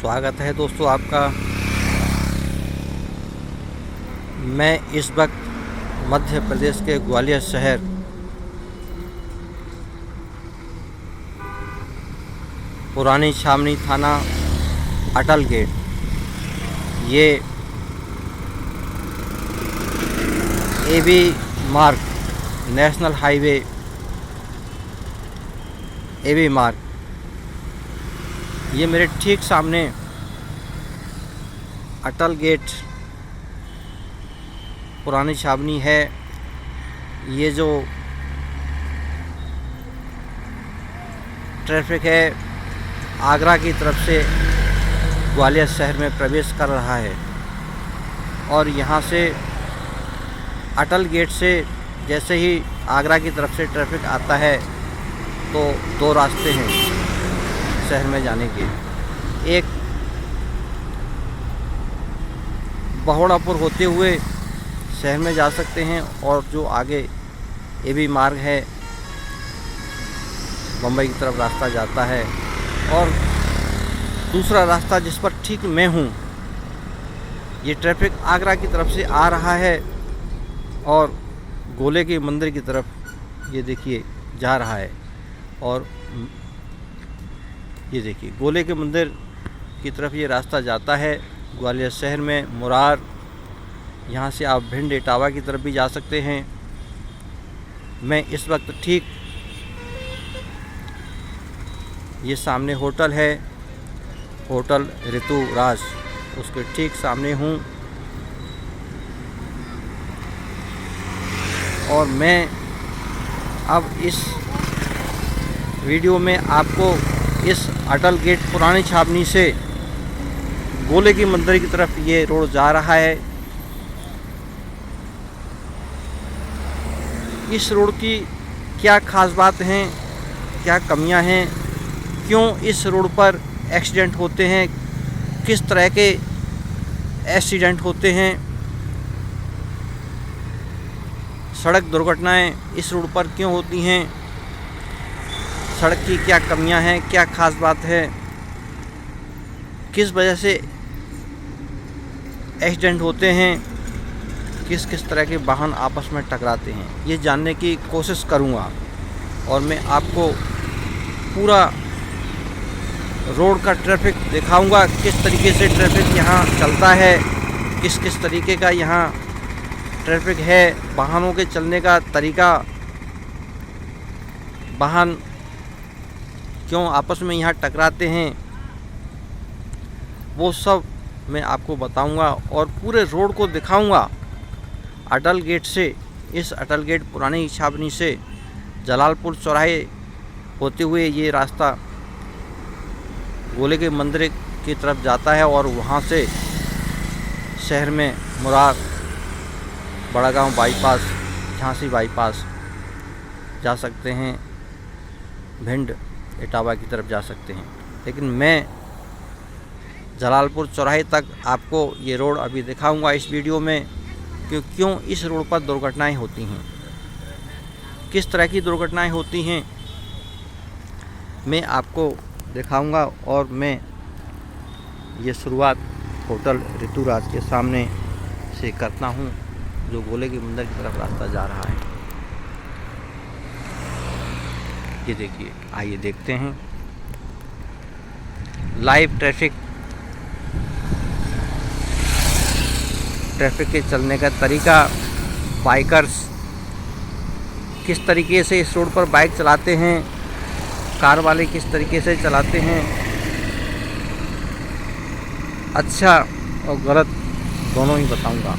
स्वागत है दोस्तों आपका। मैं इस वक्त मध्य प्रदेश के ग्वालियर शहर पुरानी छावनी थाना अटल गेट, ये एबी मार्ग नेशनल हाईवे एबी मार्ग, ये मेरे ठीक सामने अटल गेट पुरानी छावनी है। ये जो ट्रैफिक है आगरा की तरफ से ग्वालियर शहर में प्रवेश कर रहा है और यहाँ से अटल गेट से जैसे ही आगरा की तरफ से ट्रैफिक आता है तो दो रास्ते हैं शहर में जाने के। एक बहुड़ापुर होते हुए शहर में जा सकते हैं और जो आगे एबी मार्ग है बम्बई की तरफ रास्ता जाता है, और दूसरा रास्ता जिस पर ठीक मैं हूँ, ये ट्रैफिक आगरा की तरफ से आ रहा है और गोले के मंदिर की तरफ ये देखिए जा रहा है। और ये देखिए गोले के मंदिर की तरफ ये रास्ता जाता है ग्वालियर शहर में मुरार। यहाँ से आप भिंड इटावा की तरफ भी जा सकते हैं। मैं इस वक्त ठीक ये सामने होटल है, होटल ऋतु राज, उसके ठीक सामने हूँ और मैं अब इस वीडियो में आपको इस अटल गेट पुरानी छावनी से गोले की मंदिर की तरफ ये रोड जा रहा है। इस रोड की क्या ख़ास बात हैं, क्या कमियां हैं, क्यों इस रोड पर एक्सीडेंट होते हैं, किस तरह के एक्सीडेंट होते हैं, सड़क दुर्घटनाएं इस रोड पर क्यों होती हैं, सड़क की क्या कमियां हैं, क्या ख़ास बात है, किस वजह से एक्सीडेंट होते हैं, किस किस तरह के वाहन आपस में टकराते हैं, ये जानने की कोशिश करूंगा। और मैं आपको पूरा रोड का ट्रैफिक दिखाऊंगा, किस तरीके से ट्रैफिक यहाँ चलता है, किस किस तरीके का यहाँ ट्रैफिक है, वाहनों के चलने का तरीका, वाहन क्यों आपस में यहाँ टकराते हैं, वो सब मैं आपको बताऊंगा और पूरे रोड को दिखाऊंगा। अटल गेट से, इस अटल गेट पुरानी छावनी से जलालपुर चौराहे होते हुए ये रास्ता गोले के मंदिर की तरफ जाता है और वहाँ से शहर में मुरार, बड़ागांव बाईपास, झांसी बाईपास जा सकते हैं, भिंड इटावा की तरफ जा सकते हैं। लेकिन मैं जलालपुर चौराहे तक आपको ये रोड अभी दिखाऊंगा इस वीडियो में कि क्यों इस रोड पर दुर्घटनाएं होती हैं, किस तरह की दुर्घटनाएं होती हैं, मैं आपको दिखाऊंगा। और मैं ये शुरुआत होटल ऋतुराज के सामने से करता हूं, जो गोले के मंदिर की तरफ रास्ता जा रहा है। ये देखिए, आइए देखते हैं लाइव ट्रैफिक के चलने का तरीका, बाइकर्स किस तरीके से इस रोड पर बाइक चलाते हैं, कार वाले किस तरीके से चलाते हैं, अच्छा और गलत दोनों ही बताऊंगा।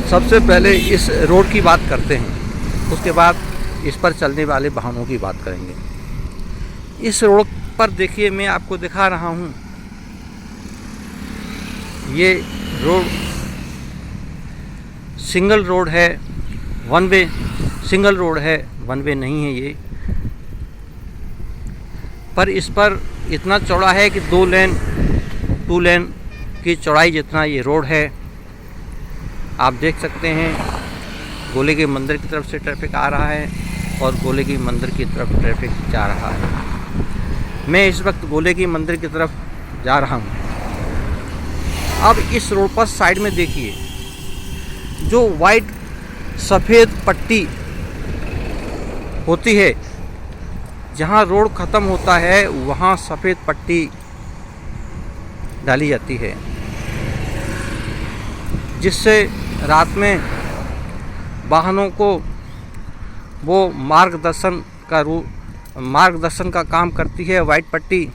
सबसे पहले इस रोड की बात करते हैं, उसके बाद इस पर चलने वाले वाहनों की बात करेंगे। इस रोड पर देखिए, मैं आपको दिखा रहा हूँ, ये रोड सिंगल रोड है, वन वे सिंगल रोड है, वन वे नहीं है ये, पर इस पर इतना चौड़ा है कि 2 लेन की चौड़ाई जितना ये रोड है। आप देख सकते हैं गोले के मंदिर की तरफ से ट्रैफिक आ रहा है और गोले की मंदिर की तरफ ट्रैफिक जा रहा है। मैं इस वक्त गोले की मंदिर की तरफ जा रहा हूँ। अब इस रोड पर साइड में देखिए, जो वाइट सफ़ेद पट्टी होती है, जहाँ रोड ख़त्म होता है वहाँ सफ़ेद पट्टी डाली जाती है, जिससे रात में वाहनों को वो मार्गदर्शन का काम करती है। वाइट पट्टी,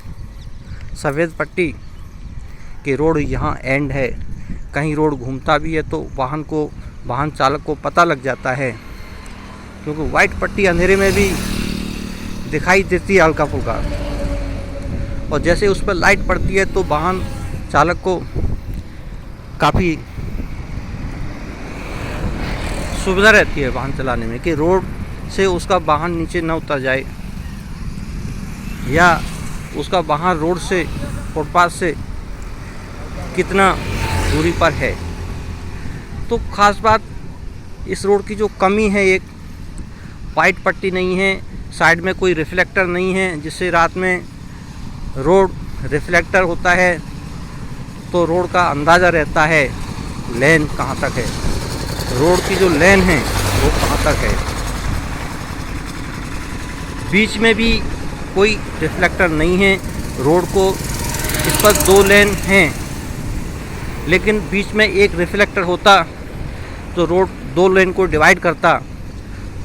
सफ़ेद पट्टी कि रोड यहाँ एंड है। कहीं रोड घूमता भी है तो वाहन चालक को पता लग जाता है, क्योंकि वाइट पट्टी अंधेरे में भी दिखाई देती है हल्का फुल्का, और जैसे उस पर लाइट पड़ती है तो वाहन चालक को काफ़ी सुविधा रहती है वाहन चलाने में, कि रोड से उसका वाहन नीचे न उतर जाए, या उसका वाहन रोड से, फुटपाथ से कितना दूरी पर है। तो ख़ास बात इस रोड की जो कमी है, एक वाइट पट्टी नहीं है, साइड में कोई रिफ्लेक्टर नहीं है, जिससे रात में रोड रिफ्लेक्टर होता है तो रोड का अंदाज़ा रहता है लेन कहाँ तक है, रोड की जो लेन है वो कहाँ तक है। बीच में भी कोई रिफ्लेक्टर नहीं है रोड को, इस पर 2 लेन हैं, लेकिन बीच में एक रिफ्लेक्टर होता तो रोड 2 लेन को डिवाइड करता,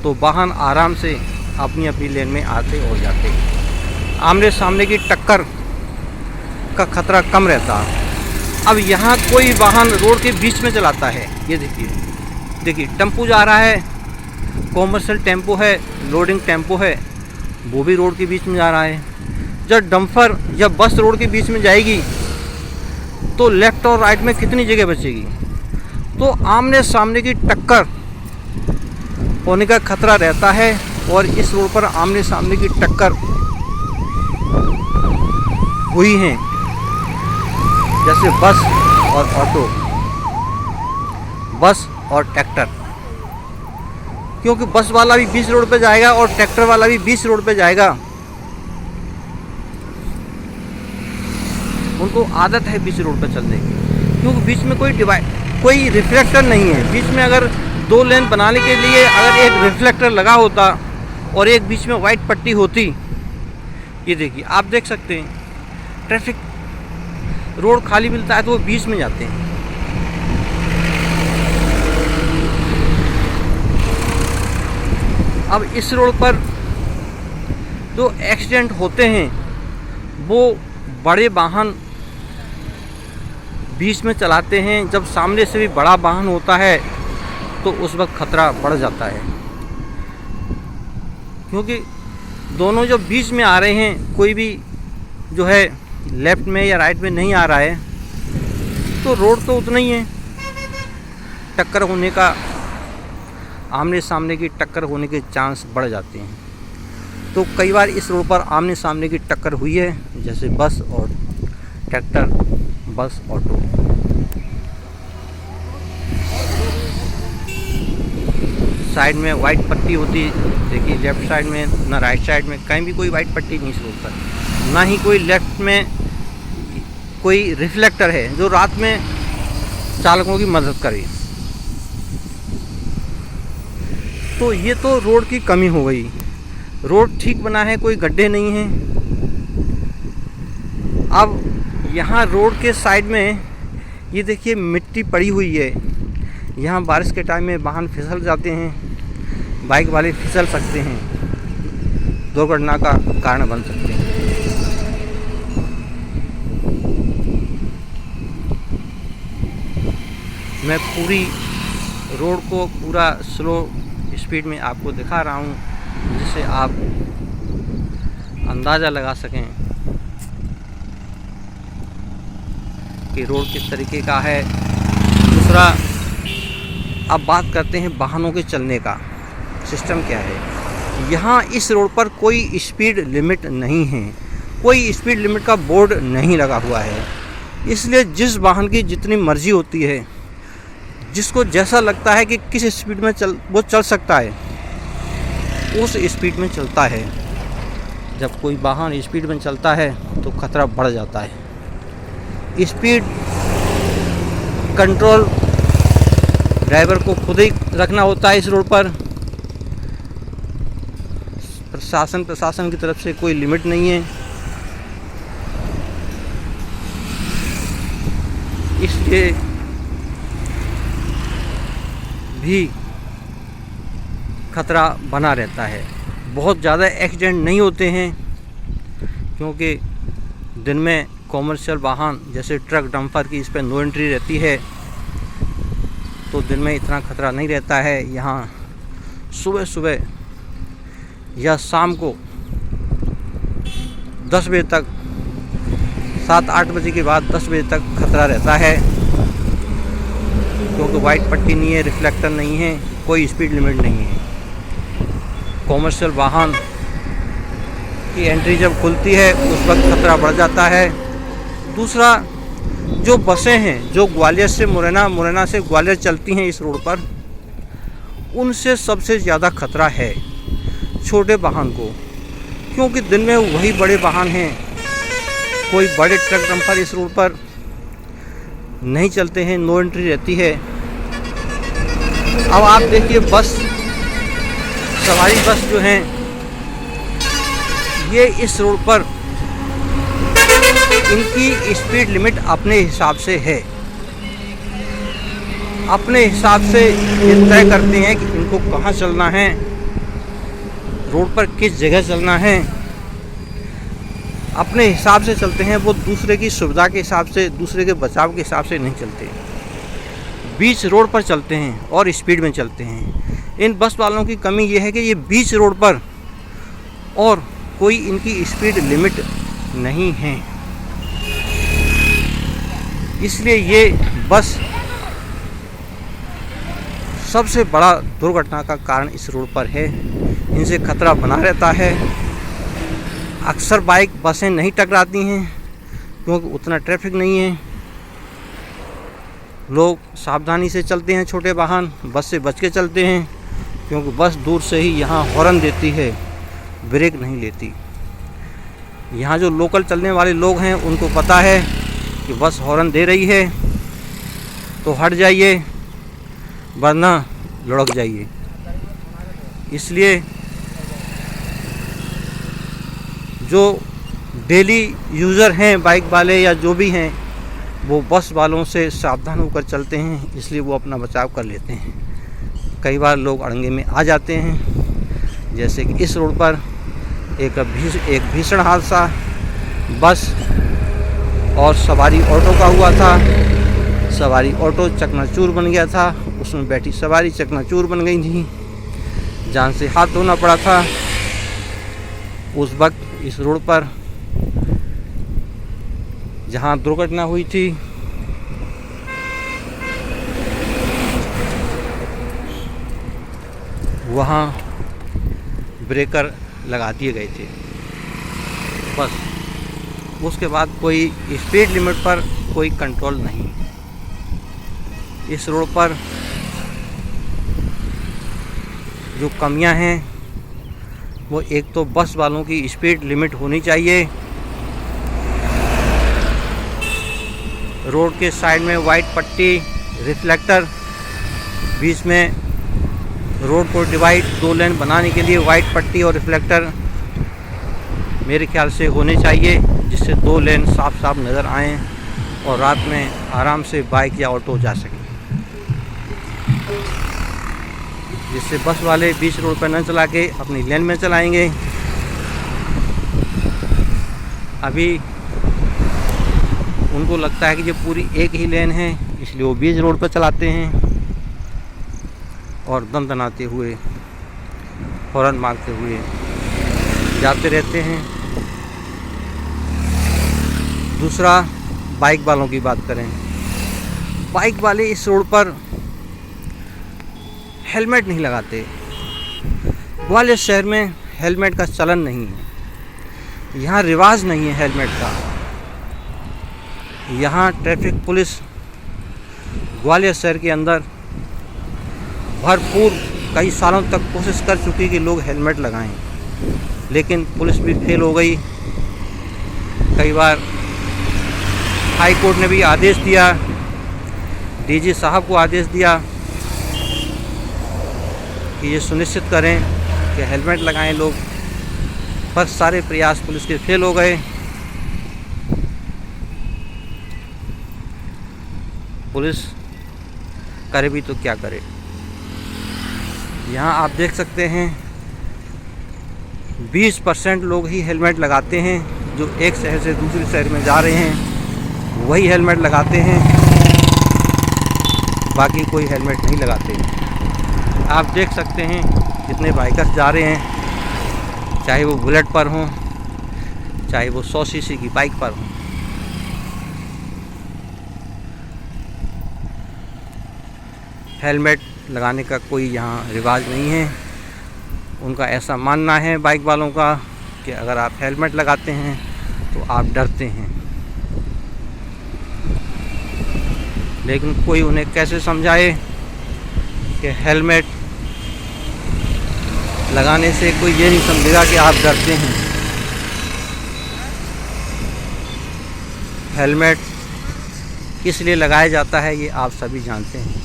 तो वाहन आराम से अपनी अपनी लेन में आते और जाते, आमने सामने की टक्कर का खतरा कम रहता। अब यहाँ कोई वाहन रोड के बीच में चलाता है, ये देखिए टेम्पो जा रहा है, कॉमर्शियल टेम्पो है, लोडिंग टेम्पो है, वो भी रोड के बीच में जा रहा है। जब डंपर या बस रोड के बीच में जाएगी तो लेफ़्ट और राइट में कितनी जगह बचेगी। तो आमने सामने की टक्कर होने का खतरा रहता है, और इस रोड पर आमने सामने की टक्कर हुई है, जैसे बस और ऑटो, बस और ट्रैक्टर, क्योंकि बस वाला भी 20 रोड पे जाएगा और ट्रैक्टर वाला भी 20 रोड पे जाएगा। उनको आदत है 20 रोड पे चलने की, क्योंकि बीच में कोई रिफ्लेक्टर नहीं है। बीच में अगर 2 लेन बनाने के लिए अगर एक रिफ्लेक्टर लगा होता और एक बीच में वाइट पट्टी होती, ये देखिए आप देख सकते हैं, ट्रैफिक रोड खाली मिलता है तो वो बीच में जाते हैं। अब इस रोड पर जो एक्सीडेंट होते हैं वो बड़े वाहन बीच में चलाते हैं। जब सामने से भी बड़ा वाहन होता है तो उस वक्त खतरा बढ़ जाता है, क्योंकि दोनों जो बीच में आ रहे हैं, कोई भी जो है लेफ़्ट में या राइट में नहीं आ रहा है, तो रोड तो उतना ही है, टक्कर होने का, आमने सामने की टक्कर होने के चांस बढ़ जाते हैं। तो कई बार इस रोड पर आमने सामने की टक्कर हुई है, जैसे बस और ट्रैक्टर, बस ऑटो। साइड में वाइट पट्टी होती, देखिए लेफ़्ट साइड में ना राइट साइड में कहीं भी कोई वाइट पट्टी नहीं इस रोड पर, ना ही कोई लेफ़्ट में कोई रिफ्लेक्टर है जो रात में चालकों की मदद करे। तो ये तो रोड की कमी हो गई। रोड ठीक बना है, कोई गड्ढे नहीं हैं। अब यहाँ रोड के साइड में ये देखिए मिट्टी पड़ी हुई है, यहाँ बारिश के टाइम में वाहन फिसल जाते हैं, बाइक वाले फिसल सकते हैं, दुर्घटना का कारण बन सकते हैं। मैं पूरी रोड को पूरा स्लो स्पीड में आपको दिखा रहा हूँ, जिससे आप अंदाज़ा लगा सकें कि रोड किस तरीके का है। दूसरा, अब बात करते हैं वाहनों के चलने का सिस्टम क्या है। यहाँ इस रोड पर कोई स्पीड लिमिट नहीं है, कोई स्पीड लिमिट का बोर्ड नहीं लगा हुआ है, इसलिए जिस वाहन की जितनी मर्जी होती है, जिसको जैसा लगता है कि किस स्पीड में वो चल सकता है, उस स्पीड में चलता है। जब कोई वाहन स्पीड में चलता है तो खतरा बढ़ जाता है। स्पीड कंट्रोल ड्राइवर को खुद ही रखना होता है। इस रोड पर प्रशासन की तरफ से कोई लिमिट नहीं है, इसलिए भी खतरा बना रहता है। बहुत ज़्यादा एक्सीडेंट नहीं होते हैं क्योंकि दिन में कॉमर्शियल वाहन जैसे ट्रक डंपर की इस पर नो एंट्री रहती है, तो दिन में इतना खतरा नहीं रहता है। यहाँ सुबह सुबह या शाम को 10 बजे तक, 7-8 बजे के बाद 10 बजे तक खतरा रहता है क्योंकि वाइट पट्टी नहीं है, रिफ्लेक्टर नहीं है, कोई स्पीड लिमिट नहीं है। कॉमर्शियल वाहन की एंट्री जब खुलती है उस वक्त खतरा बढ़ जाता है। दूसरा, जो बसें हैं जो ग्वालियर से मुरैना से ग्वालियर चलती हैं इस रोड पर, उनसे सबसे ज़्यादा खतरा है छोटे वाहन को, क्योंकि दिन में वही बड़े वाहन हैं, कोई बड़े ट्रक डंपर इस रोड पर नहीं चलते हैं, नो एंट्री रहती है। अब आप देखिए बस, सवारी बस जो हैं ये इस रोड पर इनकी स्पीड लिमिट अपने हिसाब से है, अपने हिसाब से ये तय करते हैं कि इनको कहाँ चलना है, रोड पर किस जगह चलना है, अपने हिसाब से चलते हैं। वो दूसरे की सुविधा के हिसाब से, दूसरे के बचाव के हिसाब से नहीं चलते, बीच रोड पर चलते हैं और स्पीड में चलते हैं। इन बस वालों की कमी ये है कि ये बीच रोड पर और कोई इनकी स्पीड लिमिट नहीं है, इसलिए ये बस सबसे बड़ा दुर्घटना का कारण इस रोड पर है। इनसे खतरा बना रहता है। अक्सर बाइक बसें नहीं टकराती हैं क्योंकि उतना ट्रैफिक नहीं है, लोग सावधानी से चलते हैं। छोटे वाहन बस से बच के चलते हैं क्योंकि बस दूर से ही यहाँ हॉर्न देती है, ब्रेक नहीं लेती। यहाँ जो लोकल चलने वाले लोग हैं उनको पता है कि बस हॉर्न दे रही है तो हट जाइए वरना लुढ़क जाइए। इसलिए जो डेली यूज़र हैं बाइक वाले या जो भी हैं, वो बस वालों से सावधान होकर चलते हैं, इसलिए वो अपना बचाव कर लेते हैं। कई बार लोग अड़ंगे में आ जाते हैं, जैसे कि इस रोड पर एक भीषण हादसा बस और सवारी ऑटो का हुआ था। सवारी ऑटो चकनाचूर बन गया था, उसमें बैठी सवारी चकनाचूर बन गई थी, जान से हाथ धोना पड़ा था। उस वक्त इस रोड पर जहां दुर्घटना हुई थी वहां ब्रेकर लगा दिए गए थे। बस उसके बाद कोई स्पीड लिमिट पर कोई कंट्रोल नहीं। इस रोड पर जो कमियां हैं वो एक तो बस वालों की स्पीड लिमिट होनी चाहिए, रोड के साइड में वाइट पट्टी, रिफ्लेक्टर, बीच में रोड को डिवाइड 2 लेन बनाने के लिए वाइट पट्टी और रिफ्लेक्टर मेरे ख्याल से होने चाहिए, जिससे 2 लेन साफ साफ नज़र आएँ और रात में आराम से बाइक या ऑटो जा सकें, जिससे बस वाले बीच रोड पर न चला के अपनी लेन में चलाएंगे। अभी उनको लगता है कि ये पूरी एक ही लेन है, इसलिए वो बीच रोड पर चलाते हैं और दम दनाते हुए, हॉर्न मारते हुए जाते रहते हैं। दूसरा, बाइक वालों की बात करें, बाइक वाले इस रोड पर हेलमेट नहीं लगाते। ग्वालियर शहर में हेलमेट का चलन नहीं है, यहाँ रिवाज नहीं है हेलमेट का। यहाँ ट्रैफिक पुलिस ग्वालियर शहर के अंदर भरपूर कई सालों तक कोशिश कर चुकी कि लोग हेलमेट लगाएं, लेकिन पुलिस भी फेल हो गई। कई बार हाई कोर्ट ने भी आदेश दिया, डीजी साहब को आदेश दिया कि ये सुनिश्चित करें कि हेलमेट लगाएं लोग, पर सारे प्रयास पुलिस के फेल हो गए। पुलिस करे भी तो क्या करे। यहाँ आप देख सकते हैं 20% लोग ही हेलमेट लगाते हैं, जो एक शहर से दूसरे शहर में जा रहे हैं वही हेलमेट लगाते हैं, बाकी कोई हेलमेट नहीं लगाते। आप देख सकते हैं कितने बाइकर्स जा रहे हैं, चाहे वो बुलेट पर हों, चाहे वो 100 सीसी की बाइक पर हों। हेलमेट लगाने का कोई यहाँ रिवाज नहीं है। उनका ऐसा मानना है बाइक वालों का कि अगर आप हेलमेट लगाते हैं तो आप डरते हैं, लेकिन कोई उन्हें कैसे समझाए कि हेलमेट लगाने से कोई ये नहीं समझेगा कि आप डरते हैं। हेलमेट किस लिए लगाया जाता है ये आप सभी जानते हैं,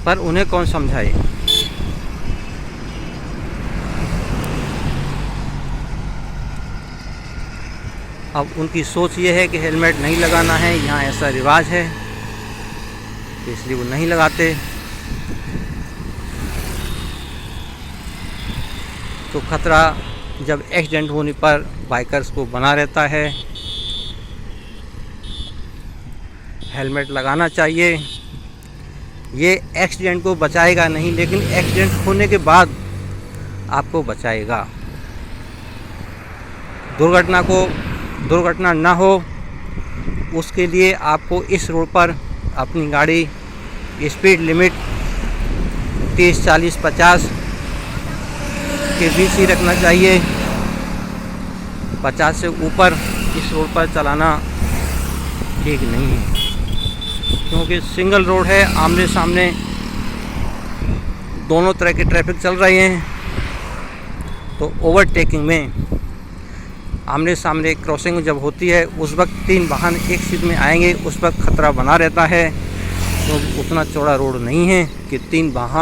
पर उन्हें कौन समझाए। अब उनकी सोच ये है कि हेलमेट नहीं लगाना है, यहाँ ऐसा रिवाज है, इसलिए वो नहीं लगाते। तो खतरा जब एक्सीडेंट होने पर बाइकर्स को बना रहता है। हेलमेट लगाना चाहिए। ये एक्सीडेंट को बचाएगा नहीं, लेकिन एक्सीडेंट होने के बाद आपको बचाएगा। दुर्घटना ना हो उसके लिए आपको इस रोड पर अपनी गाड़ी स्पीड लिमिट 30, 40, 50 के बीच ही रखना चाहिए। 50 से ऊपर इस रोड पर चलाना ठीक नहीं है, क्योंकि सिंगल रोड है, आमने सामने दोनों तरह के ट्रैफिक चल रहे हैं। तो ओवरटेकिंग में आमने सामने क्रॉसिंग जब होती है उस वक्त 3 वाहन एक सीध में आएंगे, उस वक्त खतरा बना रहता है। तो उतना चौड़ा रोड नहीं है कि 3 वाहन